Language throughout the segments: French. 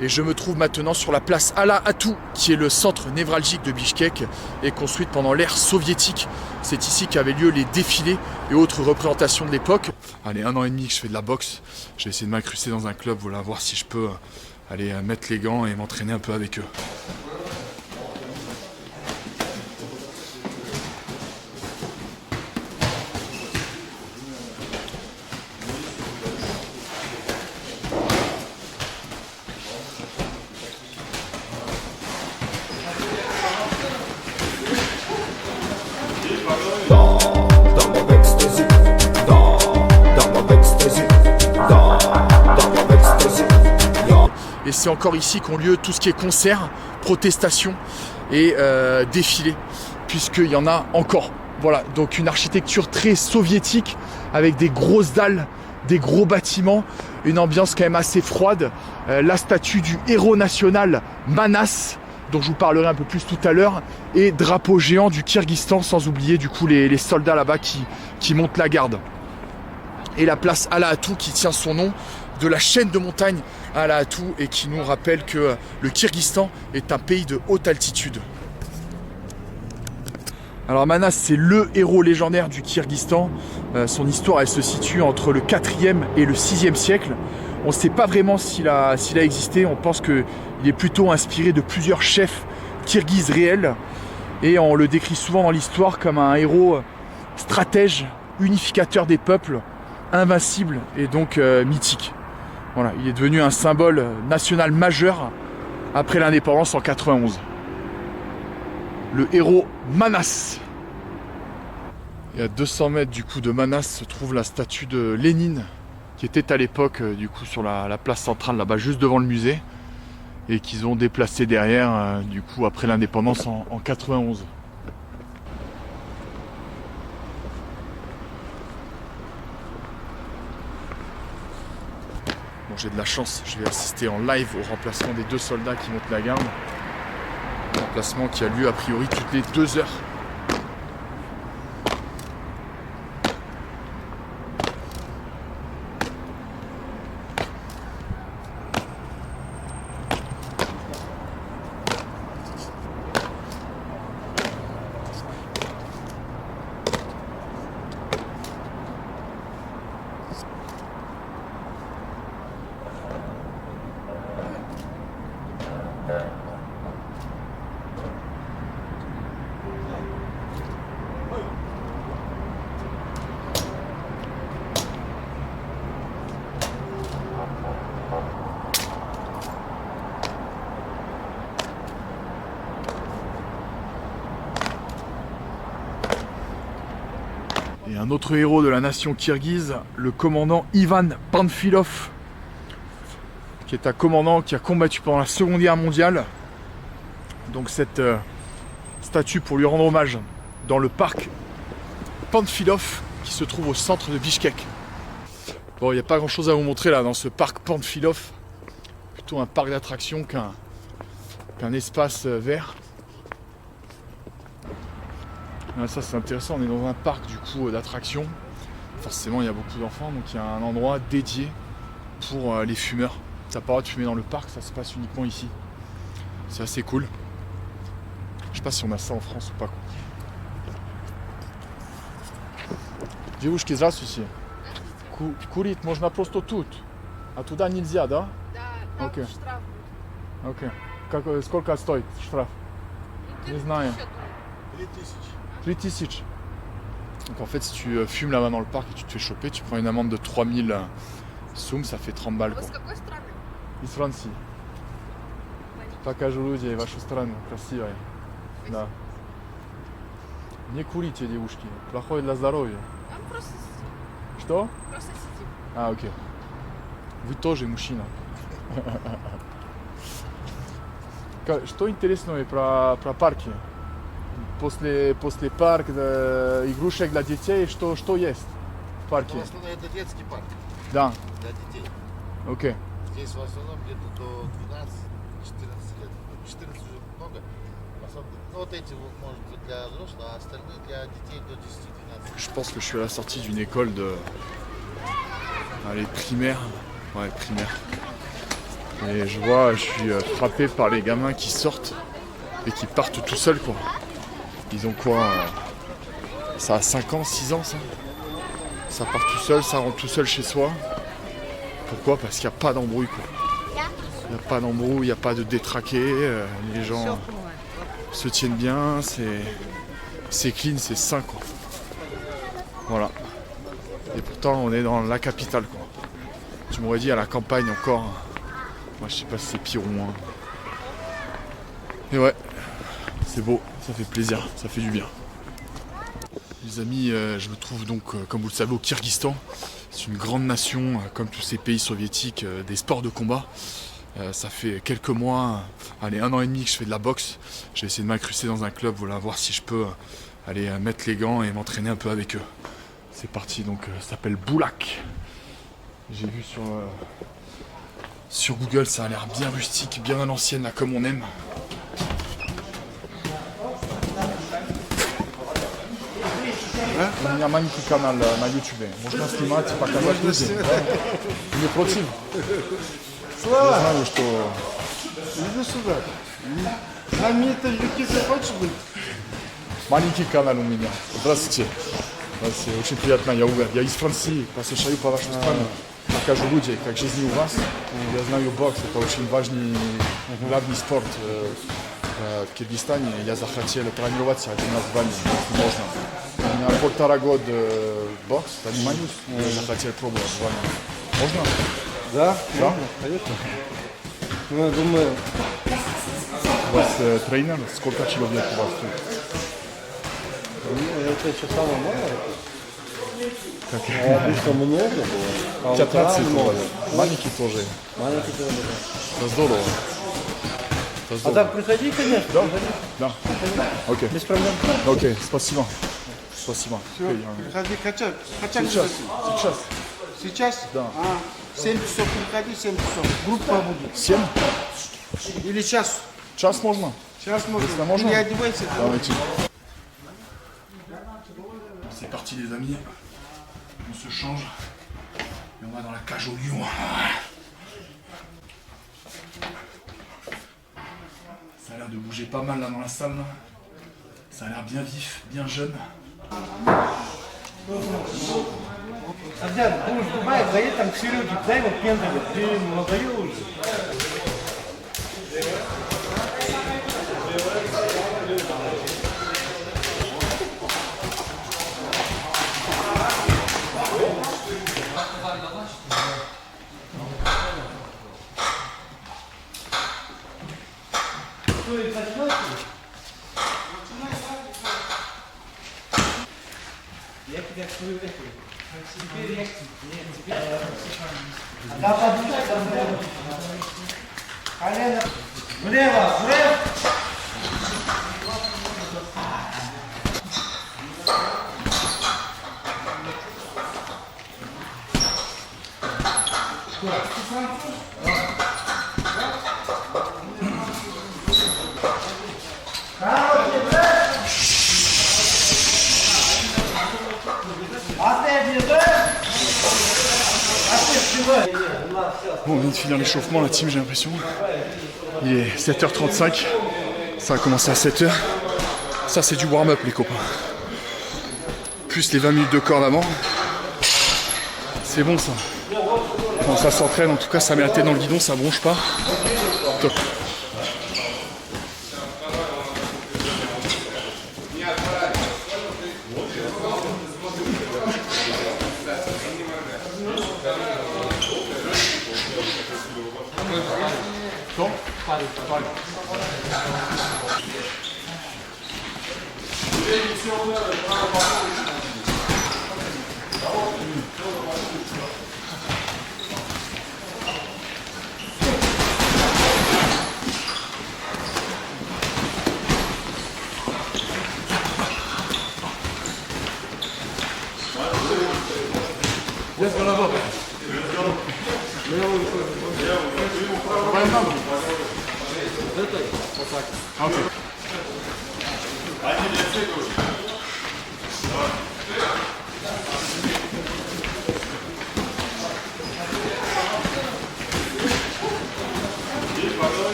Et je me trouve maintenant sur la place Ala Atou, qui est le centre névralgique de Bichkek et construite pendant l'ère soviétique. C'est ici qu'avaient lieu les défilés et autres représentations de l'époque. Allez, 1 an et demi que je fais de la boxe. J'ai essayé de m'incruster dans un club, voilà, voir si je peux aller mettre les gants et m'entraîner un peu avec eux. Et c'est encore ici qu'ont lieu tout ce qui est concerts, protestations et défilés, puisqu'il y en a encore. Voilà, donc une architecture très soviétique, avec des grosses dalles, des gros bâtiments, une ambiance quand même assez froide. La statue du héros national Manas, dont je vous parlerai un peu plus tout à l'heure, et drapeau géant du Kyrgyzstan, sans oublier du coup les soldats là-bas qui montent la garde. Et la place Ala Atou qui tient son nom de la chaîne de montagnes Ala Atou et qui nous rappelle que le Kyrgyzstan est un pays de haute altitude. Alors Manas, c'est le héros légendaire du Kyrgyzstan. Son histoire, elle se situe entre le 4e et le 6e siècle. On ne sait pas vraiment s'il a existé. On pense qu'il est plutôt inspiré de plusieurs chefs kirghizes réels. Et on le décrit souvent dans l'histoire comme un héros stratège, unificateur des peuples, invincible et donc mythique. Voilà, il est devenu un symbole national majeur après l'indépendance en 91. Le héros Manas. Et à 200 mètres du coup de Manas se trouve la statue de Lénine, qui était à l'époque du coup sur la place centrale là-bas, juste devant le musée, et qu'ils ont déplacé derrière du coup après l'indépendance en 91. Bon, j'ai de la chance, je vais assister en live au remplacement des 2 soldats qui montent la garde. Un remplacement qui a lieu a priori toutes les 2 heures. Et un autre héros de la nation kirghize, le commandant Ivan Panfilov, qui est un commandant qui a combattu pendant la Seconde Guerre mondiale. Donc cette statue pour lui rendre hommage dans le parc Panfilov qui se trouve au centre de Bichkek. Bon, il n'y a pas grand chose à vous montrer là dans ce parc Panfilov. Plutôt un parc d'attractions qu'un espace vert. Ah, ça c'est intéressant, on est dans un parc du coup d'attractions. Forcément il y a beaucoup d'enfants, donc il y a un endroit dédié pour les fumeurs. T'as pas le droit de fumer dans le parc, ça se passe uniquement ici. C'est assez cool. Je sais pas si on a ça en France ou pas. Девушки, здравствуйте. Курить можно просто тут. А туда нельзя, да? Да, там Окей. штраф. Ok. Сколько стоит штраф? Не знаю. 3000. Donc en fait, si tu fumes là-bas dans le parc et tu te fais choper, tu prends une amende de 3000 soum, ça fait 30 balles Вы quoi. с какой страны? Из Франции. Покажу людей вашу страну, красивая. Да. Не курите, девушки, плохое для здоровья. Там просто сидим. Что? Просто сидим. А, окей. Вы тоже мужчина. Что интересного про парки? После парка игрушек для детей, что есть в парке? В основном это детский парк Да, для детей. окей. Здесь в основном где-то до 12-14 лет. 14 уже много. Ну вот эти вот может быть для взрослых, а остальные для детей до 10-12. Je pense que je suis à la sortie d'une école de... Allez, primaire. Ouais, primaire. Et je suis frappé par les gamins qui sortent et qui partent tout seuls quoi. Ils ont quoi ça a 5 ans, 6 ans ça. Ça part tout seul, ça rentre tout seul chez soi. Pourquoi? Parce qu'il n'y a pas d'embrouille quoi. Il n'y a pas d'embrouille, il n'y a pas de détraqué, les gens se tiennent bien, c'est clean, c'est sain quoi. Voilà. Et pourtant on est dans la capitale quoi. Tu m'aurais dit à la campagne encore. Moi je sais pas si c'est pire ou moins. Et ouais, c'est beau, ça fait plaisir, ça fait du bien. Les amis, je me trouve donc, comme vous le savez, au Kyrgyzstan. C'est une grande nation, comme tous ces pays soviétiques, des sports de combat. Ça fait quelques mois, allez 1 an et demi que je fais de la boxe. J'ai essayé de m'incruster dans un club, voilà, voir si je peux aller mettre les gants et m'entraîner un peu avec eux. C'est parti, donc ça s'appelle Boulak. J'ai vu sur Google, ça a l'air bien rustique, bien à l'ancienne, là, comme on aime. У меня маленький канал на YouTube. Можно снимать, показать людям. Не против? Я знаю, что... Иди сюда. На металлике захочешь быть? Маленький канал у меня. Здравствуйте. Здравствуйте. Очень приятно, я Угар. Я из Франции. Послушаю по вашей стране. Покажу людям, как жизнь у вас. Я знаю бокс, это очень важный, главный спорт в Киргизстане. Я захотел тренироваться один раз в день, если можно. У меня 1,5 года бокс, занимаюсь. Я захотел пробовать с вами. Можно? Да? Да? Конечно. Ну, я думаю, У вас тренер, сколько человек у вас тут? это еще самое малое. Как? Обычно много было. А вот 15 там у вас. много. Маленький тоже. Маленький тоже. Это здорово. Это А здорово. так приходи, конечно. Да? Приходи. Да. Окей. Без проблем. Окей, спасибо. Спасибо. Все, приходи, хотя Сейчас, сейчас. сейчас? Да. 7 часов приходи, 7 часов. Группа будет. 7? Или час. Час можно? Сейчас можно. Если можно. Переодевайся. Давайте. C'est parti les amis. On se change. Et on va dans la cage au lion. Ça a l'air de bouger pas mal là dans la salle. Là. Ça a l'air bien vif, bien jeune. Адян, думаешь, бывает, заедь там к Сереге, дай ему пендали, ты ему надоел уже. Я тебя свою эту. Теперь я теперь. Да, подумай, там колено. Влево, влево. Bon, on vient de finir l'échauffement, la team, j'ai l'impression. Il est 7h35. Ça a commencé à 7h. Ça, c'est du warm-up, les copains. Plus les 20 minutes de corde avant. C'est bon, ça. Quand ça s'entraîne, en tout cas, ça met la tête dans le guidon, ça bronche pas. Top.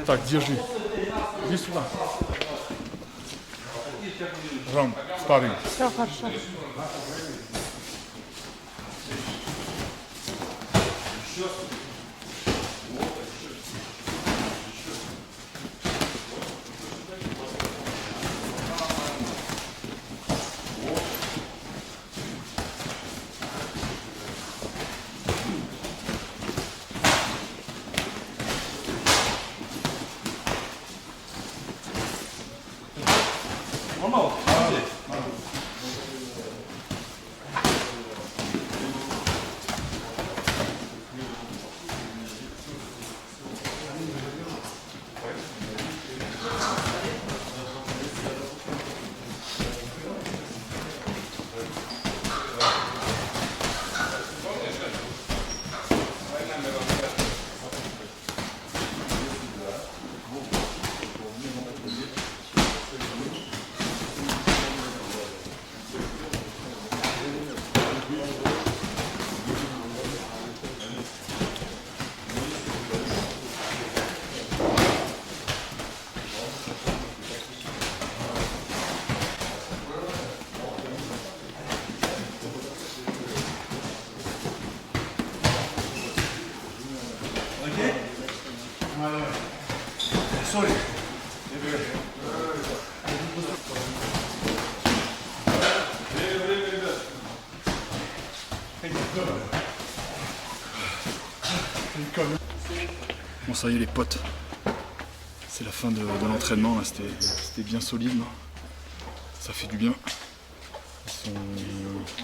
Так, держи. Иди сюда. Ром, спарринг. Все хорошо. Bon, ça y est les potes, c'est la fin de l'entraînement, là. C'était bien solide, là. Ça fait du bien.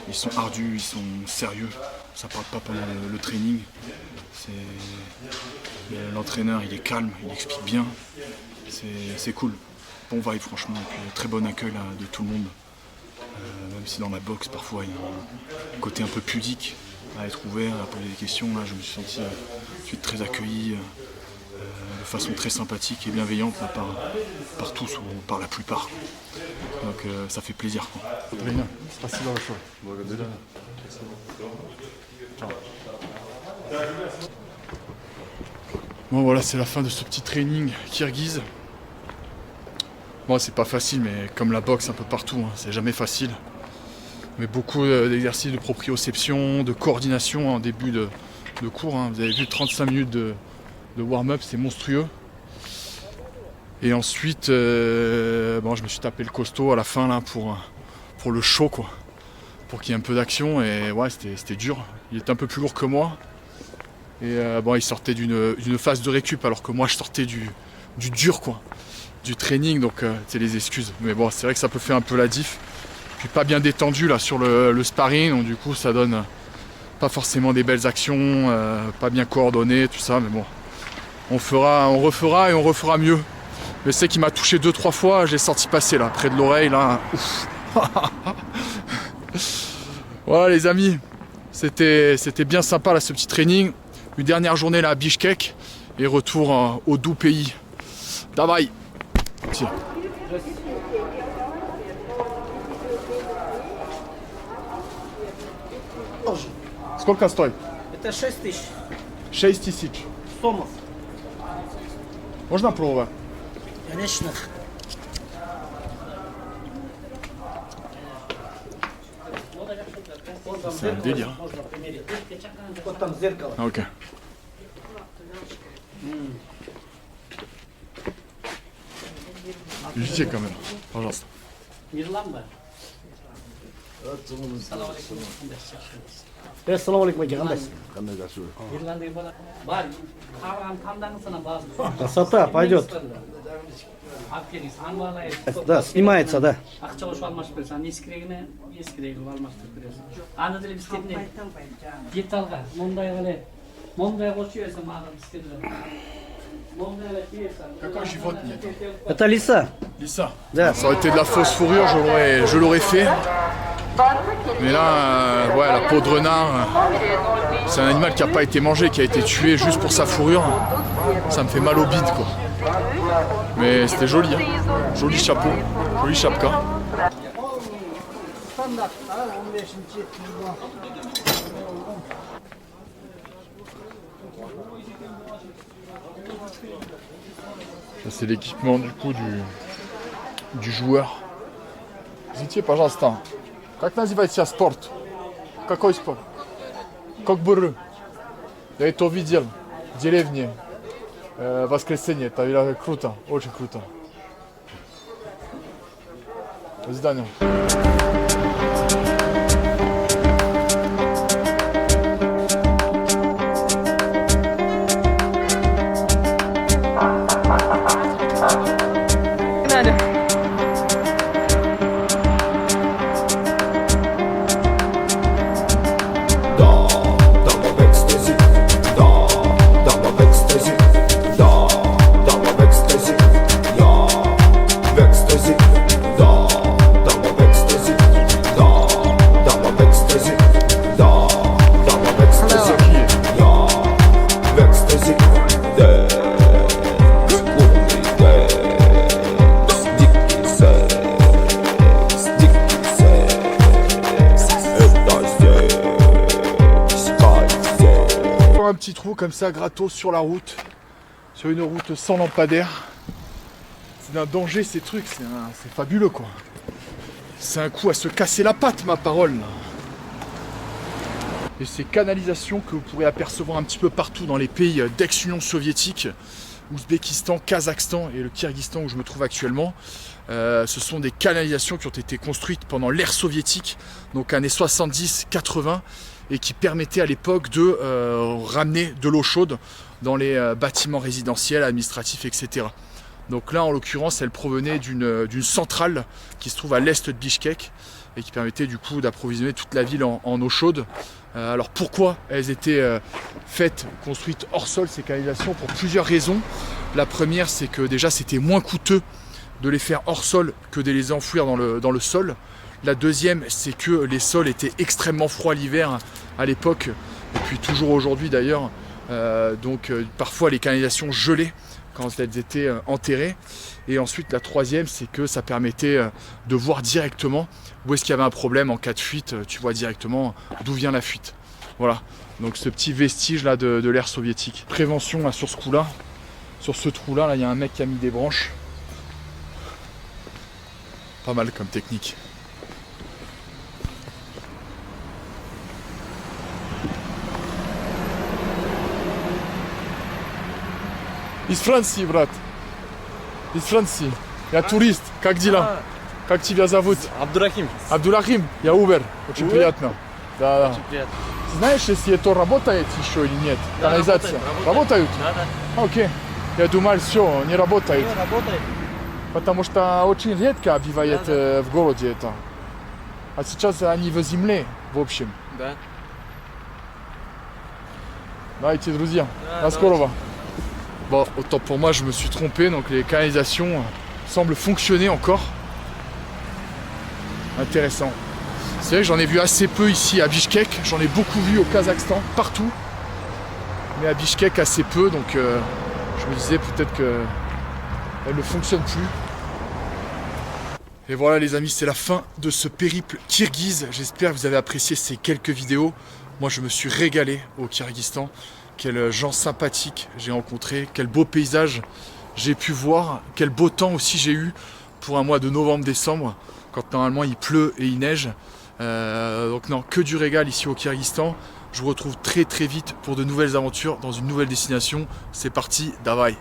Ils sont ardus, ils sont sérieux, ça parle pas pendant le training. L'entraîneur il est calme, il explique bien, c'est cool. Bon vibe franchement, et puis très bon accueil là, de tout le monde. Même si dans la boxe parfois il y a un côté un peu pudique à être ouvert, à poser des questions, là je me suis senti très accueilli de façon très sympathique et bienveillante là, par tous ou par la plupart. Donc ça fait plaisir. Bon voilà, c'est la fin de ce petit training kirghize. Bon, c'est pas facile, mais comme la boxe un peu partout, hein, c'est jamais facile. Mais beaucoup d'exercices de proprioception, de coordination en début de cours. Hein. Vous avez vu 35 minutes de warm-up, c'est monstrueux. Et ensuite, bon, je me suis tapé le costaud à la fin là, pour le show, quoi. Pour qu'il y ait un peu d'action. Et ouais, c'était dur. Il était un peu plus lourd que moi. Et bon, il sortait d'une phase de récup alors que moi je sortais du dur, quoi. Du training, donc c'est les excuses. Mais bon, c'est vrai que ça peut faire un peu la diff. Puis pas bien détendu là sur le sparring, donc du coup ça donne pas forcément des belles actions, pas bien coordonné, tout ça, mais bon. On refera et on refera mieux. Mais c'est qu'il m'a touché 2-3 fois, j'ai senti passer là, près de l'oreille là. Ouf. Voilà les amis, c'était bien sympa là ce petit training. Une dernière journée là à Bishkek et retour au doux pays. Давай. Сколько стоит? Это 6 тысяч 6000. сомов. Можно пробовать? Конечно. C'est un délire. Вот там зеркало. Ah, ok. Ждите камеру, пожалуйста. Ирланда. Assalamu alaikum aka. Ирландия была. Бар. Камданцана база. Красота, пойдет. Да, снимается, да. Акча уш алмаш берсең, ескирегин алмаштырып бересиң. Аны деле биз кетне. Деталга, мондай эле. Мондай кошуп берсең, мага бизге. Мондай эле кийсең. Какой живот нет? Это лиса. Lisa. Да. Ça aurait été de la fausse fourrure, je l'aurais fait. Mais là, ouais, la peau de renard, c'est un animal qui n'a pas été mangé, qui a été tué juste pour sa fourrure. Ça me fait mal au bide, quoi. Mais c'était joli, hein. Joli chapeau, joli chapka. Ça c'est l'équipement du coup du joueur. Извините, пожалуйста, как называется спорт? Какой спорт? Кокбуры. Я это видел в деревне. Воскресенье. Это круто, очень круто. До свидания. Un petit trou comme ça gratos sur la route, sur une route sans lampadaire. C'est d'un danger ces trucs, c'est fabuleux quoi. C'est un coup à se casser la patte ma parole. Et ces canalisations que vous pourrez apercevoir un petit peu partout dans les pays d'ex-Union soviétique, Ouzbékistan, Kazakhstan et le Kirghizistan où je me trouve actuellement. Ce sont des canalisations qui ont été construites pendant l'ère soviétique, donc années 70-80, et qui permettaient à l'époque de ramener de l'eau chaude dans les bâtiments résidentiels, administratifs, etc. Donc là, en l'occurrence, elle provenait d'une centrale qui se trouve à l'est de Bichkek et qui permettait du coup d'approvisionner toute la ville en eau chaude. Alors pourquoi elles étaient construites hors sol, ces canalisations? Pour plusieurs raisons. La première, c'est que déjà c'était moins coûteux de les faire hors sol que de les enfouir dans le sol. La deuxième, c'est que les sols étaient extrêmement froids l'hiver à l'époque, et puis toujours aujourd'hui d'ailleurs. Donc parfois les canalisations gelaient quand elles étaient enterrées. Et ensuite la troisième, c'est que ça permettait de voir directement où est-ce qu'il y avait un problème en cas de fuite. Tu vois directement d'où vient la fuite. Voilà, donc ce petit vestige là de l'ère soviétique. Prévention là, sur ce coup là, sur ce trou là, il y a un mec qui a mis des branches. Pas mal comme technique. Из Франции, брат. Из Франции. Я турист. Как дела? Как тебя зовут? Абдурахим. Абдурахим. Я Убер. Очень приятно. Да, да. Очень приятно. Знаешь, если это работает еще или нет? Да, Канализация. работает. Работают? Да. Окей. Я думал, все, не работает. Всё работает. Потому что очень редко бывает в городе это. А сейчас они в земле, в общем. Да. Давайте, друзья. Да, До скорого. Bon, autant pour moi, je me suis trompé. Donc les canalisations semblent fonctionner encore. Intéressant. C'est vrai que j'en ai vu assez peu ici à Bichkek. J'en ai beaucoup vu au Kazakhstan, partout. Mais à Bichkek, assez peu. Donc je me disais peut-être qu'elle ne fonctionne plus. Et voilà les amis, c'est la fin de ce périple kirghize. J'espère que vous avez apprécié ces quelques vidéos. Moi je me suis régalé au Kirghizistan. Quels gens sympathiques j'ai rencontrés, quel beau paysage j'ai pu voir, quel beau temps aussi j'ai eu pour un mois de novembre-décembre, quand normalement il pleut et il neige. Donc non, que du régal ici au Kirghizistan. Je vous retrouve très très vite pour de nouvelles aventures dans une nouvelle destination. C'est parti, davai.